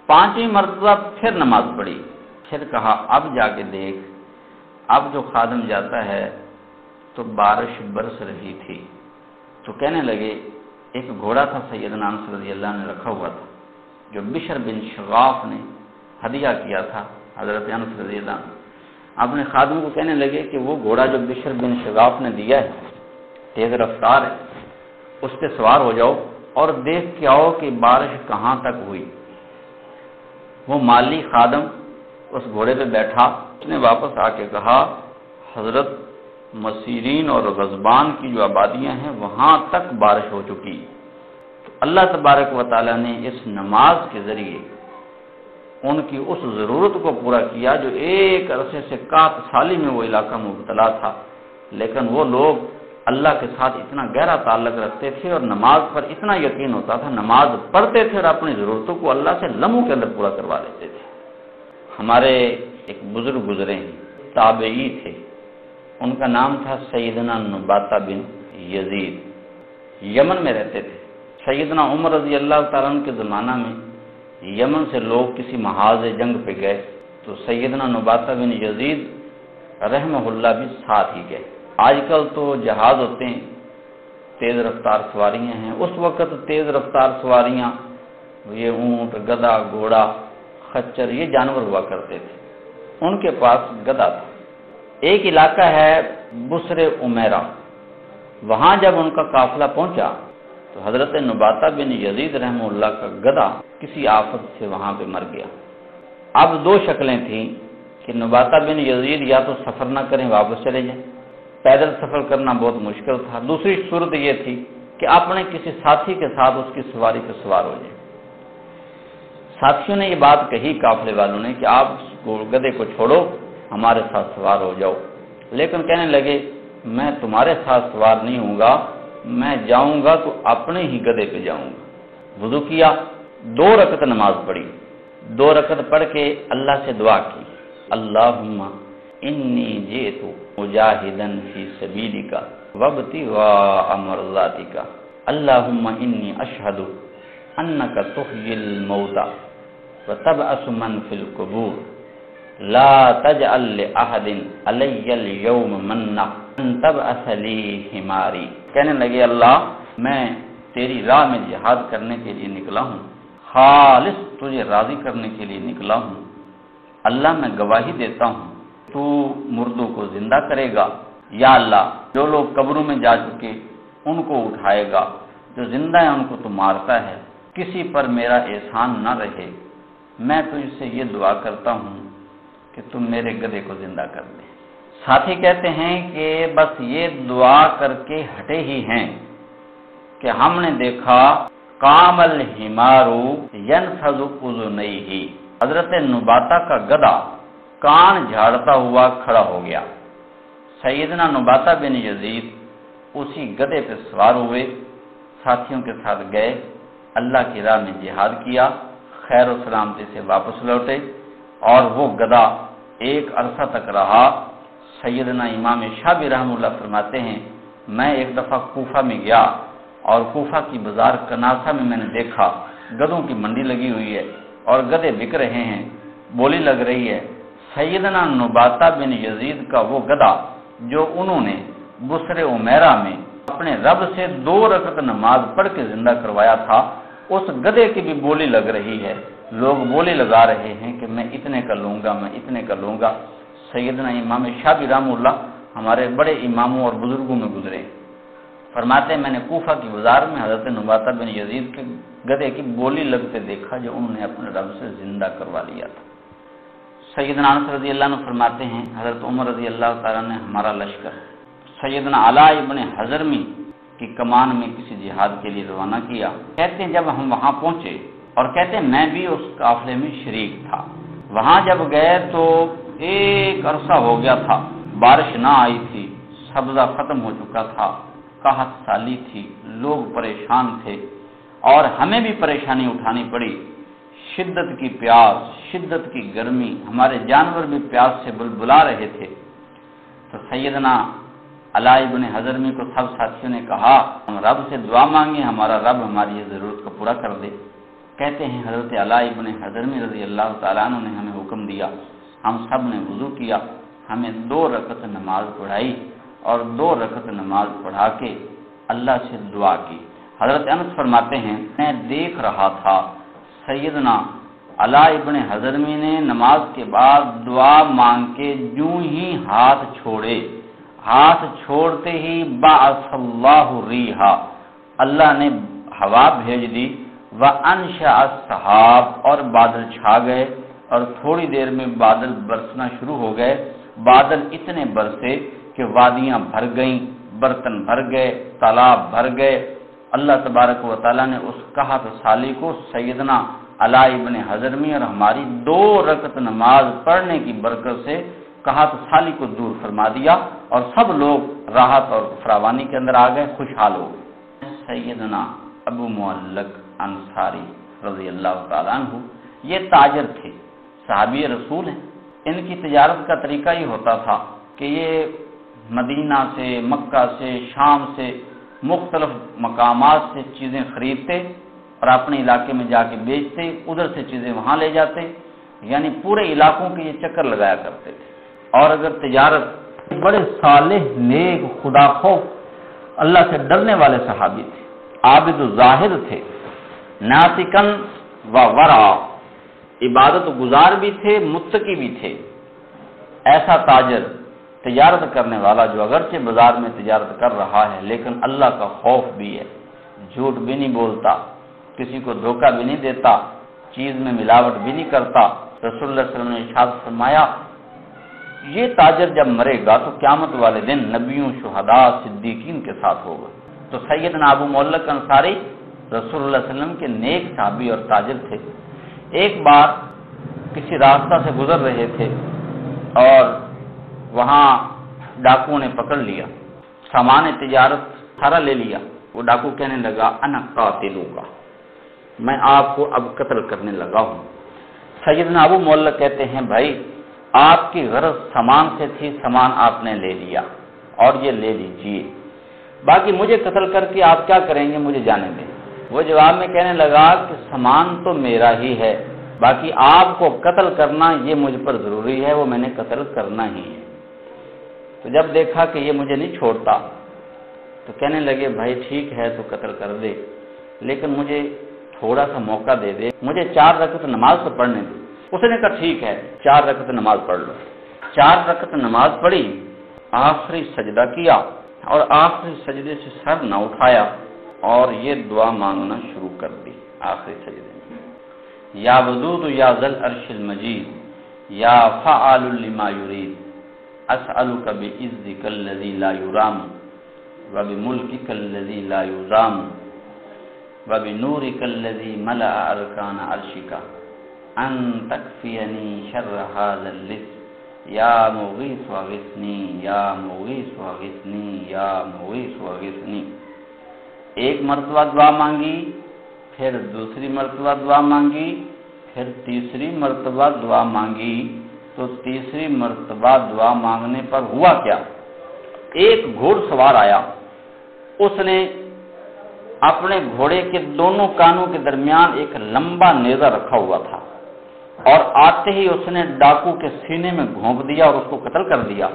5ویں مرتبہ پھر نماز پڑھی، پھر کہا اب جا کے دیکھ۔ اب جو خادم جاتا ہے تو بارش برس رہی تھی، تو کہنے لگے، ایک گھوڑا تھا سیدنا انس رضی اللہ عنہ نے رکھا ہوا تھا، جو بشر بن شغاف نے ہدیہ کیا تھا حضرت انس رضی اللہ عنہ۔ اپنے خادم کو کہنے لگے کہ وہ گھوڑا جو بشر بن شغاف نے دیا ہے، تیز رفتار ہے، اس پہ سوار ہو جاؤ اور دیکھ کے آؤ کہ بارش کہاں تک ہوئی۔ وہ مالی خادم اس گھوڑے پہ بیٹھا، اس نے واپس آ کے کہا، حضرت مسیرین اور غضبان کی جو آبادیاں ہیں وہاں تک بارش ہو چکی۔ تو اللہ تبارک و تعالیٰ نے اس نماز کے ذریعے ان کی اس ضرورت کو پورا کیا جو ایک عرصے سے 61 سالی میں وہ علاقہ مبتلا تھا، لیکن وہ لوگ اللہ کے ساتھ اتنا گہرا تعلق رکھتے تھے اور نماز پر اتنا یقین ہوتا تھا، نماز پڑھتے تھے اور اپنی ضرورتوں کو اللہ سے لمحوں کے اندر پورا کروا لیتے تھے۔ ہمارے ایک بزرگ گزرے ہیں، تابعی تھے، ان کا نام تھا سیدنا نباتہ بن یزید، یمن میں رہتے تھے۔ سیدنا عمر رضی اللہ تعالیٰ عنہ کے زمانہ میں یمن سے لوگ کسی محاذ جنگ پہ گئے تو سیدنا نباتہ بن یزید رحمہ اللہ بھی ساتھ ہی گئے۔ آج کل تو جہاز ہوتے ہیں، تیز رفتار سواریاں ہیں۔ اس وقت تیز رفتار سواریاں یہ اونٹ، گدھا، گھوڑا، خچر یہ جانور ہوا کرتے تھے، ان کے پاس گدھا تھا۔ ایک علاقہ ہے بصر عمیرہ، وہاں جب ان کا قافلہ پہنچا تو حضرت نباتہ بن یزید رحمہ اللہ کا گدھا کسی آفت سے وہاں پہ مر گیا۔ اب دو شکلیں تھیں کہ نباتہ بن یزید یا تو سفر نہ کریں، واپس چلے جائیں، پیدل سفر کرنا بہت مشکل تھا۔ دوسری صورت یہ تھی کہ اپنے کسی ساتھی کے ساتھ اس کی سواری پہ سوار ہو جائیں۔ ساتھیوں نے یہ بات کہی قافلے والوں نے کہ آپ گدھے کو چھوڑو، ہمارے ساتھ سوار ہو جاؤ، لیکن کہنے لگے میں تمہارے ساتھ سوار نہیں ہوں گا، میں جاؤں گا تو اپنے ہی گدھے پہ جاؤں گا۔ وضو کیا، 2 رکعت نماز پڑھی، 2 رکعت پڑھ کے اللہ سے دعا کی، اللہم انی جئت مجاہدا فی سبیلک وابتغاء مرضاتک، اللہم انی اشہد انک تحیی الموتى وتبعث من فی القبور لا تجعل لأحد علی اليوم منہ ان تبعث لی حماری۔ کہنے لگے اللہ میں تیری راہ میں جہاد کرنے کے لیے نکلا ہوں، خالص تجھے راضی کرنے کے لیے نکلا ہوں، اللہ میں گواہی دیتا ہوں تو مردوں کو زندہ کرے گا، یا اللہ جو لوگ قبروں میں جا چکے ان کو اٹھائے گا، جو زندہ ہیں ان کو تو مارتا ہے، کسی پر میرا احسان نہ رہے، میں تجھ سے یہ دعا کرتا ہوں کہ تم میرے گدھے کو زندہ کر دے۔ ساتھی کہتے ہیں کہ بس یہ دعا کر کے ہٹے ہی ہیں کہ ہم نے دیکھا قام الحمار ینفض اذنیہ، حضرت نباتہ کا گدھا کان جھاڑتا ہوا کھڑا ہو گیا۔ سیدنا نباتہ بن یزید اسی گدھے پہ سوار ہوئے، ساتھیوں کے ساتھ گئے، اللہ کی راہ میں جہاد کیا، خیر و سلامتی سے واپس لوٹے، اور وہ گدھا ایک عرصہ تک رہا۔ سیدنا امام شافعی رحمہ اللہ فرماتے ہیں میں ایک دفعہ کوفہ میں گیا اور کوفہ کی بازار کناسہ میں میں نے دیکھا گدھوں کی منڈی لگی ہوئی ہے اور گدھے بک رہے ہیں، بولی لگ رہی ہے۔ سیدنا نباتہ بن یزید کا وہ گدھا جو انہوں نے بصر عمیرہ میں اپنے رب سے 2 رکعت نماز پڑھ کے زندہ کروایا تھا، اس گدھے کی بھی بولی لگ رہی ہے، لوگ بولی لگا رہے ہیں کہ میں اتنے کا لوں گا، میں اتنے کا لوں گا۔ سیدنا امام شافعی رحمہ اللہ ہمارے بڑے اماموں اور بزرگوں میں گزرے، فرماتے ہیں میں نے کوفہ کی بازار میں حضرت نباتہ بن یزید کے گدھے کی بولی لگتے دیکھا جو انہوں نے اپنے رب سے زندہ کروا لیا تھا۔ سیدنا انس رضی اللہ عنہ فرماتے ہیں حضرت عمر رضی اللہ تعالیٰ نے ہمارا لشکر سیدنا علاء ابن حضرمی کی کمان میں کسی جہاد کے لیے روانہ کیا۔ کہتے ہیں جب ہم وہاں پہنچے، اور کہتے ہیں میں بھی اس قافلے میں شریک تھا، وہاں جب گئے تو ایک عرصہ ہو گیا تھا، بارش نہ آئی تھی، سبزہ ختم ہو چکا تھا، قحط سالی تھی، لوگ پریشان تھے اور ہمیں بھی پریشانی اٹھانی پڑی، شدت کی پیاس، شدت کی گرمی، ہمارے جانور بھی پیاس سے بلبلا رہے تھے۔ تو سیدنا علاء ابن حضرمی کو سب ساتھیوں نے کہا ہم رب سے دعا مانگیں، ہمارا رب ہماری یہ ضرورت کو پورا کر دے۔ کہتے ہیں حضرت علاء ابن حضرمی رضی اللہ تعالیٰ عنہ نے ہمیں حکم دیا، ہم سب نے وضو کیا، ہمیں 2 رکعت نماز پڑھائی اور 2 رکعت نماز پڑھا کے اللہ سے دعا کی۔ حضرت انس فرماتے ہیں میں دیکھ رہا تھا سیدنا علاء ابن حضرمی نے نماز کے بعد دعا مانگ کے یوں ہی ہاتھ چھوڑے، ہاتھ چھوڑتے ہی بعث اللہ ریحا، اللہ نے ہوا بھیج دی، وانشأ السحاب، اور بادل چھا گئے، اور تھوڑی دیر میں بادل برسنا شروع ہو گئے، بادل اتنے برسے کہ وادیاں بھر گئیں، برتن بھر گئے، تالاب بھر گئے۔ اللہ تبارک و تعالیٰ نے اس قحط سالی کو سیدنا علاء ابن حضرمی اور ہماری 2 رکعت نماز پڑھنے کی برکت سے قحط سالی کو دور فرما دیا اور سب لوگ راحت اور فراوانی کے اندر آ گئے، خوشحال ہو گئے۔ سیدنا ابو معلق انصاری رضی اللہ تعالیٰ عنہ یہ تاجر تھے، صحابی رسول ہیں، ان کی تجارت کا طریقہ یہ ہوتا تھا کہ یہ مدینہ سے، مکہ سے، شام سے، مختلف مقامات سے چیزیں خریدتے اور اپنے علاقے میں جا کے بیچتے، ادھر سے چیزیں وہاں لے جاتے، یعنی پورے علاقوں کے یہ چکر لگایا کرتے تھے۔ اور اگر تجارت بڑے صالح، نیک، خدا خوف اللہ سے ڈرنے والے صحابی تھے، عابد الزاہد تھے، ناسکن و ورع، عبادت گزار بھی تھے، متقی بھی تھے۔ ایسا تاجر، تجارت کرنے والا جو اگرچہ بازار میں تجارت کر رہا ہے لیکن اللہ کا خوف بھی ہے، جھوٹ بھی نہیں بولتا، کسی کو دھوکہ بھی نہیں دیتا، چیز میں ملاوٹ بھی نہیں کرتا۔ رسول اللہ صلی اللہ علیہ وسلم نے ارشاد فرمایا یہ تاجر جب مرے گا تو قیامت والے دن نبیوں، شہداء، صدیقین کے ساتھ ہوگا۔ تو سیدنا ابو معلق انصاری رسول اللہ علیہ وسلم کے نیک صحابی اور تاجر تھے۔ ایک بار کسی راستہ سے گزر رہے تھے اور وہاں ڈاکو نے پکڑ لیا، سامان تجارت سارا لے لیا۔ وہ ڈاکو کہنے لگا انا قاتلو کا، میں آپ کو اب قتل کرنے لگا ہوں۔ سیدنا ابو معلق کہتے ہیں بھائی آپ کی غرض سامان سے تھی، سامان آپ نے لے لیا اور یہ لے لیجئے، باقی مجھے قتل کر کے آپ کیا کریں گے مجھے جانے دیں۔ وہ جواب میں کہنے لگا کہ سامان تو میرا ہی ہے، باقی آپ کو قتل کرنا یہ مجھ پر ضروری ہے، وہ میں نے قتل کرنا ہی ہے۔ تو جب دیکھا کہ یہ مجھے نہیں چھوڑتا تو کہنے لگے بھائی ٹھیک ہے تو قتل کر دے، لیکن مجھے تھوڑا سا موقع دے دے، مجھے 4 رکعت نماز تو پڑھنے دے۔ اس نے کہا ٹھیک ہے 4 رکعت نماز پڑھ لو۔ 4 رکعت نماز پڑھی، آخری سجدہ کیا اور آخری سجدے سے سر نہ اٹھایا اور یہ دعا مانگنا شروع کر دی آخری سجدے میں، یا ودود یا ذل عرش المجید یا فعال لما یرید اسألک بعزک الذی لا یرام وبملکک الذی لا یضام وبنورک الذی ملأ ارکان عرشک ان تکفینی شر ھذا اللص یا مغیث واغثنی یا مغیث واغثنی یا مغیث واغثنی۔ ایک مرتبہ دعا مانگی، پھر دوسری مرتبہ دعا مانگی، پھر تیسری مرتبہ دعا مانگی۔ تو تیسری مرتبہ دعا مانگنے پر ہوا کیا، ایک گھوڑ سوار آیا، اس نے اپنے گھوڑے کے دونوں کانوں کے درمیان ایک لمبا نیزہ رکھا ہوا تھا اور آتے ہی اس نے ڈاکو کے سینے میں گھونپ دیا اور اس کو قتل کر دیا۔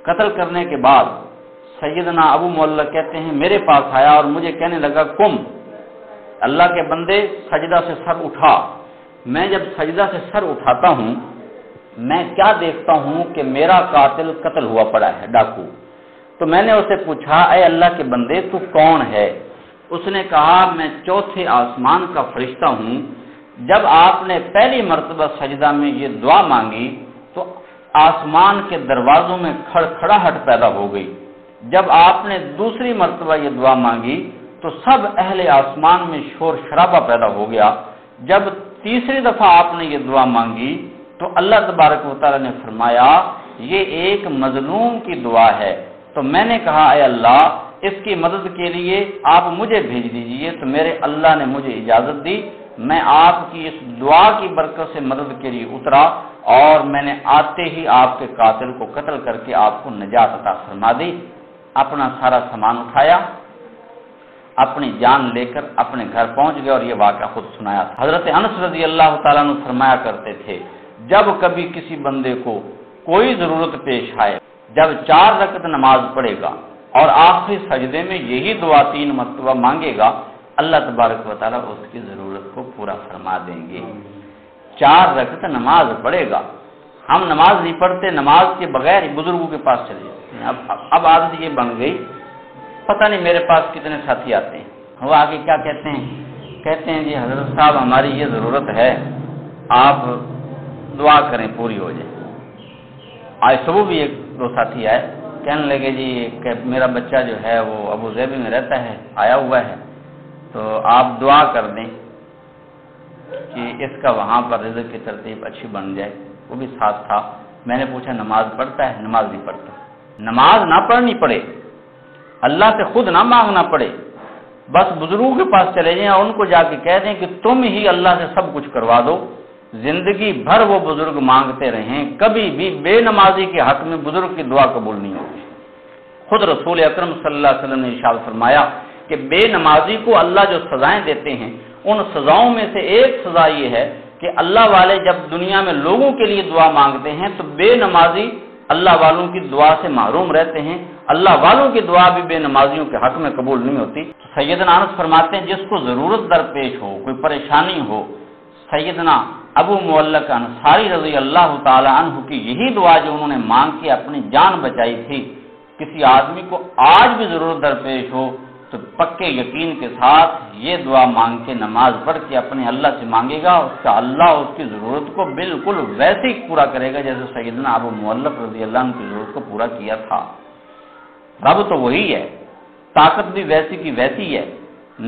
قتل کرنے کے بعد سیدنا ابو معلق کہتے ہیں میرے پاس آیا اور مجھے کہنے لگا قم، اللہ کے بندے سجدہ سے سر اٹھا۔ میں جب سجدہ سے سر اٹھاتا ہوں میں کیا دیکھتا ہوں کہ میرا قاتل قتل ہوا پڑا ہے، ڈاکو۔ تو میں نے اسے پوچھا اے اللہ کے بندے تو کون ہے؟ اس نے کہا میں 4تھے آسمان کا فرشتہ ہوں۔ جب آپ نے پہلی مرتبہ سجدہ میں یہ دعا مانگی تو آسمان کے دروازوں میں کھڑکھڑاہٹ پیدا ہو گئی۔ جب آپ نے دوسری مرتبہ یہ دعا مانگی تو سب اہل آسمان میں شور شرابہ پیدا ہو گیا۔ جب تیسری دفعہ آپ نے یہ دعا مانگی تو اللہ تبارک و تعالی نے فرمایا یہ ایک مظلوم کی دعا ہے۔ تو میں نے کہا اے اللہ اس کی مدد کے لیے آپ مجھے بھیج دیجئے، تو میرے اللہ نے مجھے اجازت دی، میں آپ کی اس دعا کی برکت سے مدد کے لیے اترا اور میں نے آتے ہی آپ کے قاتل کو قتل کر کے آپ کو نجات عطا فرما دی۔ اپنا سارا سامان اٹھایا، اپنی جان لے کر اپنے گھر پہنچ گئے اور یہ واقعہ خود سنایا تھا۔ حضرت انس رضی اللہ تعالیٰ عنہ فرمایا کرتے تھے جب کبھی کسی بندے کو کوئی ضرورت پیش آئے، جب 4 رکعت نماز پڑھے گا اور آخری سجدے میں یہی دعا 3 مرتبہ مانگے گا، اللہ تبارک و تعالیٰ اس کی ضرورت کو پورا فرما دیں گے۔ 4 رکعت نماز پڑھے گا، ہم نماز نہیں پڑھتے، نماز کے بغیر بزرگوں کے پاس چلے جاتے ہیں۔ اب عادت یہ بن گئی، پتہ نہیں میرے پاس کتنے ساتھی آتے ہیں، وہ آگے کیا کہتے ہیں جی حضرت صاحب ہماری یہ ضرورت ہے، آپ دعا کریں پوری ہو جائے۔ آج صبح بھی 1-2 ساتھی آئے، کہنے لگے جی کہ میرا بچہ جو ہے وہ ابو ظبی میں رہتا ہے، آیا ہوا ہے، تو آپ دعا کر دیں کہ اس کا وہاں پر رزق کی ترتیب اچھی بن جائے۔ وہ بھی ساتھ تھا۔ میں نے پوچھا نماز پڑھتا ہے؟ نماز نہیں پڑھتا۔ نماز نہ پڑھنی پڑے، اللہ سے خود نہ مانگنا پڑے، بس بزرگوں کے پاس چلے جائیں اور ان کو جا کے کہہ دیں کہ تم ہی اللہ سے سب کچھ کروا دو۔ زندگی بھر وہ بزرگ مانگتے رہیں، کبھی بھی بے نمازی کے حق میں بزرگ کی دعا قبول نہیں ہوگی۔ خود رسول اکرم صلی اللہ علیہ وسلم نے ارشاد فرمایا کہ بے نمازی کو اللہ جو سزائیں دیتے ہیں ان سزاؤں میں سے ایک سزا یہ ہے کہ اللہ والے جب دنیا میں لوگوں کے لیے دعا مانگتے ہیں تو بے نمازی اللہ والوں کی دعا سے محروم رہتے ہیں، اللہ والوں کی دعا بھی بے نمازیوں کے حق میں قبول نہیں ہوتی۔ سیدنا انس فرماتے ہیں جس کو ضرورت درپیش ہو، کوئی پریشانی ہو، سیدنا ابو معلق انصاری رضی اللہ تعالی عنہ کی یہی دعا جو انہوں نے مانگ کے اپنی جان بچائی تھی، کسی آدمی کو آج بھی ضرورت درپیش ہو تو پکے یقین کے ساتھ یہ دعا مانگ کے نماز پڑھ کے اپنے اللہ سے مانگے گا، اس کا اللہ اس کی ضرورت کو بالکل ویسے ہی پورا کرے گا جیسے سیدنا ابو معلق رضی اللہ عنہ کی ضرورت کو پورا کیا تھا۔ رب تو وہی ہے، طاقت بھی ویسی کی ویسی ہے،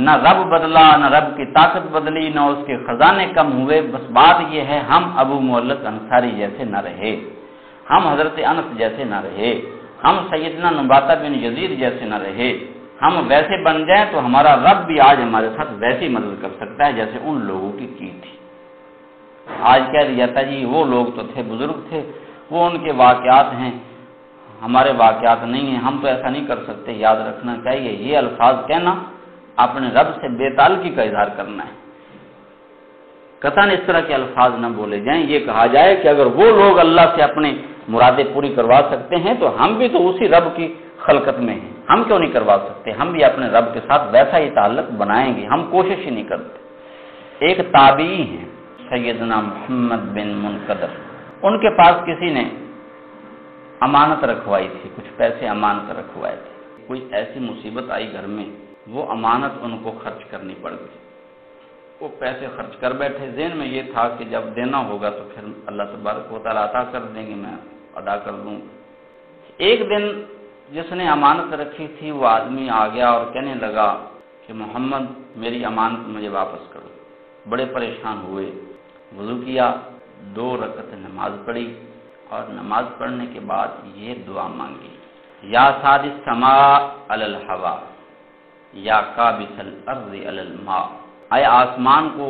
نہ رب بدلا نہ رب کی طاقت بدلی نہ اس کے خزانے کم ہوئے، بس بات یہ ہے ہم ابو معلق انصاری جیسے نہ رہے، ہم حضرت انس جیسے نہ رہے، ہم سیدنا نباتہ بن یزید جیسے نہ رہے، ہم ویسے بن جائیں تو ہمارا رب بھی آج ہمارے ساتھ ویسی مدد کر سکتا ہے جیسے ان لوگوں کی تھی۔ آج کہہ دیا جاتا جی وہ لوگ تو تھے، بزرگ تھے، وہ ان کے واقعات ہیں، ہمارے واقعات نہیں ہیں، ہم تو ایسا نہیں کر سکتے۔ یاد رکھنا چاہیے یہ الفاظ کہنا اپنے رب سے بے تعلقی کا اظہار کرنا ہے، قطعاً اس طرح کے الفاظ نہ بولے جائیں۔ یہ کہا جائے کہ اگر وہ لوگ اللہ سے اپنے مرادیں پوری کروا سکتے ہیں تو ہم بھی تو اسی رب کی خلقت میں ہیں، ہم کیوں نہیں کروا سکتے؟ ہم بھی اپنے رب کے ساتھ ویسا ہی تعلق بنائیں گے، ہم کوشش ہی نہیں کرتے۔ ایک تابعی ہیں سیدنا محمد بن منقدر، ان کے پاس کسی نے امانت رکھوائی تھی، کچھ پیسے امانت رکھوائے تھے، کوئی ایسی مصیبت آئی گھر میں، وہ امانت ان کو خرچ کرنی پڑ گئی، وہ پیسے خرچ کر بیٹھے، ذہن میں یہ تھا کہ جب دینا ہوگا تو پھر اللہ تبارک و تعالیٰ عطا کر دیں گے، میں ادا کر دوں۔ ایک دن جس نے امانت رکھی تھی وہ آدمی آ گیا اور کہنے لگا کہ محمد میری امانت مجھے واپس کرو۔ بڑے پریشان ہوئے، وضو کیا، 2 رکعت نماز پڑھی اور نماز پڑھنے کے بعد یہ دعا مانگی، یا ساد السماء علی الہوا یا قابض الارض علی الماء، اے آسمان کو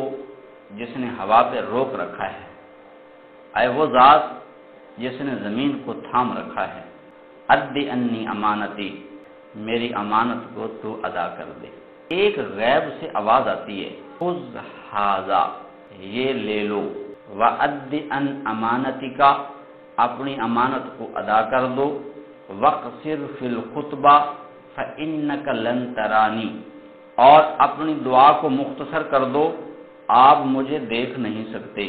جس نے ہوا پہ روک رکھا ہے، اے وہ ذات جس نے زمین کو تھام رکھا ہے، ادی انی امانتی، میری امانت کو تو ادا کر دے۔ ایک غیب سے آواز آتی ہے، خذ ھذا، یہ لے لو، وَأَدِّ أَنْ أَمَانَتِكَ، اپنی امانت کو ادا کر دو، وَقْصِرْ فِي الْخُطْبَةِ فَإِنَّكَ لَن تَرَانِي، اور اپنی دعا کو مختصر کر دو، آپ مجھے دیکھ نہیں سکتے،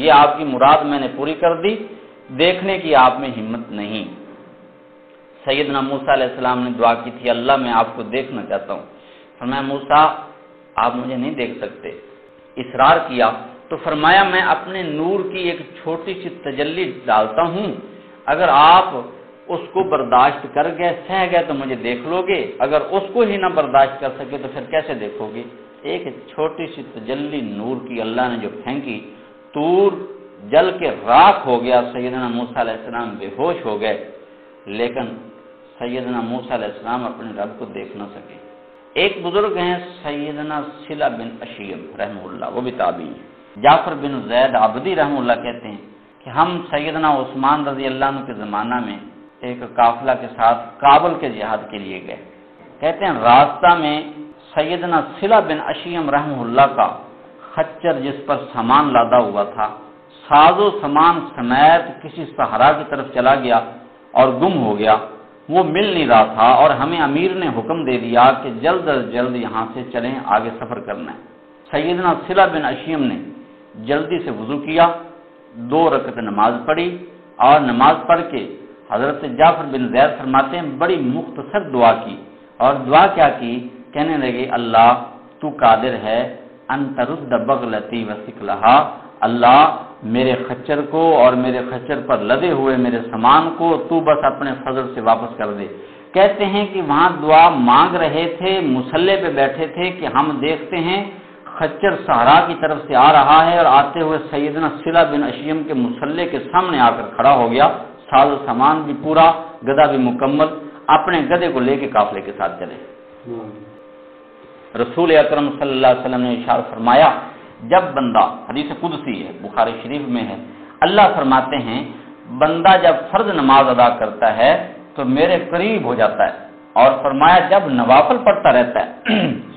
یہ آپ کی مراد میں نے پوری کر دی، دیکھنے کی آپ میں ہمت نہیں۔ سیدنا موسیٰ علیہ السلام نے دعا کی تھی، اللہ میں آپ کو دیکھنا چاہتا ہوں، فرمایا موسیٰ آپ مجھے نہیں دیکھ سکتے، اصرار کیا تو فرمایا میں اپنے نور کی ایک چھوٹی سی تجلی ڈالتا ہوں، اگر آپ اس کو برداشت کر گئے، سہ گئے تو مجھے دیکھ لو گے، اگر اس کو ہی نہ برداشت کر سکے تو پھر کیسے دیکھو گے؟ ایک چھوٹی سی تجلی نور کی اللہ نے جو پھینکی، طور جل کے راکھ ہو گیا، سیدنا موسیٰ علیہ السلام بے ہوش ہو گئے، لیکن سیدنا موسیٰ علیہ السلام اپنے رب کو دیکھ نہ سکے۔ ایک بزرگ ہیں سیدنا صلہ بن اشیم رحمہ اللہ، وہ بھی تابعی ہیں، جعفر بن زید عابدی رحمہ اللہ کہتے ہیں کہ ہم سیدنا عثمان رضی اللہ عنہ کے زمانہ میں ایک قافلہ کے ساتھ کابل کے جہاد کے لیے گئے، کہتے ہیں راستہ میں سیدنا صلہ بن اشیم رحمہ اللہ کا خچر جس پر سامان لادا ہوا تھا، ساز و سامان سمیت کسی صحرا کی طرف چلا گیا اور گم ہو گیا، وہ مل نہیں رہا تھا، اور ہمیں امیر نے حکم دے دیا کہ جلد از جلد یہاں سے چلیں، آگے سفر کرنا ہے۔ سیدنا صلہ بن اشیم نے جلدی سے وضو کیا، 2 رکعت نماز پڑھی، اور نماز پڑھ کے حضرت جعفر بن زید فرماتے ہیں بڑی مختصر دعا کی، اور دعا کیا کی؟ کہنے لگے اللہ تو قادر ہے ان ترد بغلتی وثقلھا، اللہ میرے خچر کو اور میرے خچر پر لدے ہوئے میرے سامان کو تو بس اپنے فضل سے واپس کر دے۔ کہتے ہیں کہ وہاں دعا مانگ رہے تھے، مصلی پہ بیٹھے تھے کہ ہم دیکھتے ہیں خچر صحرا کی طرف سے آ رہا ہے، اور آتے ہوئے سیدنا صلہ بن اشیم کے مصلی کے سامنے آ کر کھڑا ہو گیا، ساز و سامان بھی پورا، گدھا بھی مکمل، اپنے گدھے کو لے کے قافلے کے ساتھ چلے۔ رسول اکرم صلی اللہ علیہ وسلم نے ارشاد فرمایا، جب بندہ، حدیث قدسی ہے بخاری شریف میں ہے، اللہ فرماتے ہیں بندہ جب فرض نماز ادا کرتا ہے تو میرے قریب ہو جاتا ہے، اور فرمایا جب نوافل پڑھتا رہتا ہے،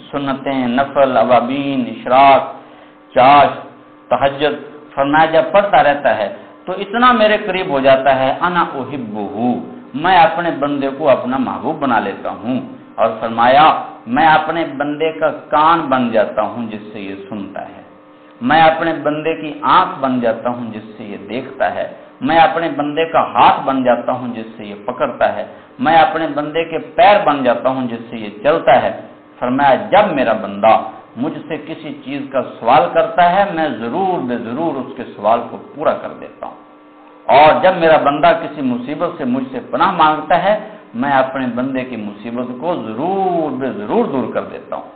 سنتیں، نفل، اوابین، اشراق، چاش، تہجد، فرمایا جب پڑھتا رہتا ہے تو اتنا میرے قریب ہو جاتا ہے انا احبہ، میں اپنے بندے کو اپنا محبوب بنا لیتا ہوں۔ اور فرمایا میں اپنے بندے کا کان بن جاتا ہوں جس سے یہ سنتا ہے، میں اپنے بندے کی آنکھ بن جاتا ہوں جس سے یہ دیکھتا ہے، میں اپنے بندے کا ہاتھ بن جاتا ہوں جس سے یہ پکڑتا ہے، میں اپنے بندے کے پیر بن جاتا ہوں جس سے یہ چلتا ہے۔ فرمایا جب میرا بندہ مجھ سے کسی چیز کا سوال کرتا ہے میں ضرور بے ضرور اس کے سوال کو پورا کر دیتا ہوں، اور جب میرا بندہ کسی مصیبت سے مجھ سے پناہ مانگتا ہے میں اپنے بندے کی مصیبت کو ضرور بے ضرور دور کر دیتا ہوں۔